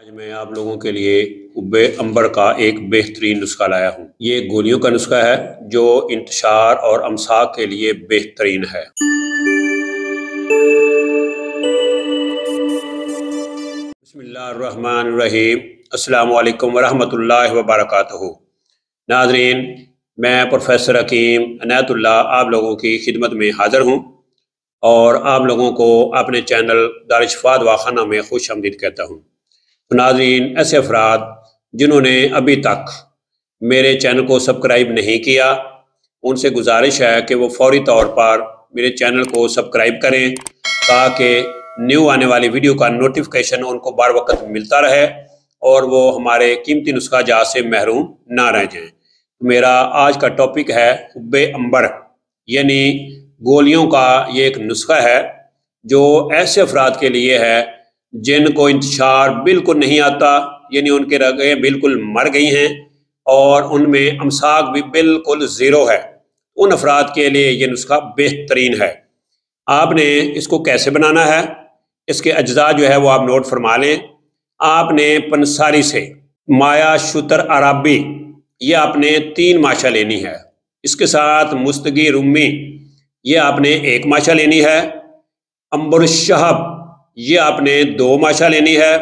آج میں آپ لوگوں کے لیے حبِ عنبر کا ایک بہترین نسخہ لایا ہوں۔ یہ گولیوں کا نسخہ ہے جو انتشار اور امساک کے لیے بہترین ہے۔ بسم اللہ الرحمن الرحیم۔ السلام علیکم ورحمۃ اللہ وبرکاتہ۔ ناظرین، میں پروفیسر حکیم عنایت اللہ آپ لوگوں کی خدمت میں حاضر ہوں اور آپ لوگوں کو اپنے چینل دارالشفاء دواخانہ میں خوش آمدید کہتا ہوں۔ ناظرین، ایسے افراد جنہوں نے ابھی تک میرے چینل کو سبسکرائب نہیں کیا، ان سے گزارش ہے کہ وہ فوری طور پر میرے چینل کو سبسکرائب کریں تاکہ نیو آنے والی ویڈیو کا نوٹیفیکیشن ان کو بر وقت ملتا رہے اور وہ ہمارے قیمتی نسخہ جات سے محروم نہ رہ جائیں۔ میرا آج کا ٹاپک ہے حبِ عنبر، یعنی گولیوں کا یہ ایک نسخہ ہے جو ایسے افراد کے لیے ہے جن کو انتشار بالکل نہیں آتا، یعنی ان کے رگیں بالکل مر گئی ہیں اور ان میں امساک بھی بالکل زیرو ہے۔ ان افراد کے لیے یہ نسخہ بہترین ہے۔ آپ نے اس کو کیسے بنانا ہے، اس کے اجزاء جو ہے وہ آپ نوٹ فرما لیں۔ آپ نے پنساری سے مایا شتر عربی یہ آپ نے 3 ماشا لینی ہے۔ اس کے ساتھ مستگی رومی یہ آپ نے 1 ماشا لینی ہے۔ عنبر الشہب یہ آپ نے 2 ماشا لینی ہے۔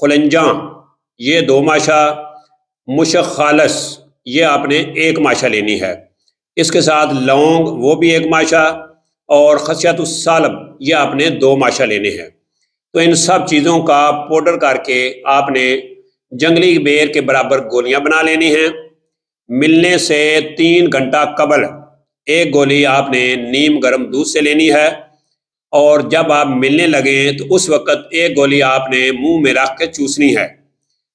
خلنجاں یہ 2 ماشا۔ مشک خالص یہ آپ نے 1 ماشا لینی ہے۔ اس کے ساتھ لونگ وہ بھی 1 ماشا اور خصیت السالب یہ آپ نے 2 ماشا لینے ہیں۔ تو ان سب چیزوں کا پاؤڈر کر کے آپ نے جنگلی بیر کے برابر گولیاں بنا لینی ہیں۔ ملنے سے 3 گھنٹہ قبل 1 گولی آپ نے نیم گرم دودھ سے لینی ہے، اور جب آپ ملنے لگیں تو اس وقت 1 گولی آپ نے منہ میں رکھ کے چوسنی ہے۔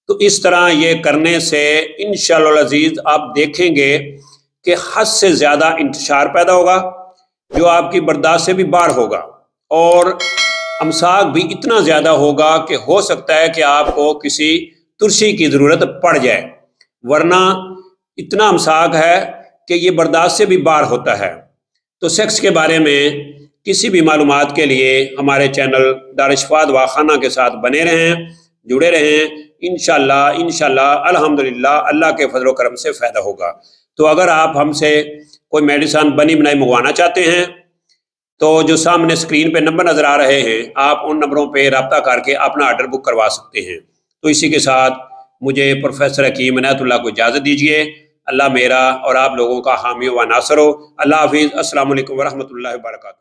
تو اس طرح یہ کرنے سے انشاءاللہ العزیز آپ دیکھیں گے کہ حد سے زیادہ انتشار پیدا ہوگا جو آپ کی برداشت سے بھی باہر ہوگا، اور امساک بھی اتنا زیادہ ہوگا کہ ہو سکتا ہے کہ آپ کو کسی ترشی کی ضرورت پڑ جائے، ورنہ اتنا امساک ہے کہ یہ برداشت سے بھی باہر ہوتا ہے۔ تو سیکس کے بارے میں کسی بھی معلومات کے لیے ہمارے چینل دارالشفاء دواخانہ کے ساتھ بنے رہیں، جڑے رہیں۔ انشاءاللہ الحمدللہ اللہ کے فضل و کرم سے فائدہ ہوگا۔ تو اگر آپ ہم سے کوئی میڈیسن بنی بنائی منگوانا چاہتے ہیں تو جو سامنے اسکرین پہ نمبر نظر آ رہے ہیں، آپ ان نمبروں پہ رابطہ کر کے اپنا آرڈر بک کروا سکتے ہیں۔ تو اسی کے ساتھ مجھے پروفیسر حکیم عنایت اللہ کو اجازت دیجیے۔ اللہ میرا اور آپ لوگوں کا حامی و ناصر ہو۔ اللہ حافظ۔ السلام علیکم ورحمۃ اللہ وبرکاتہ۔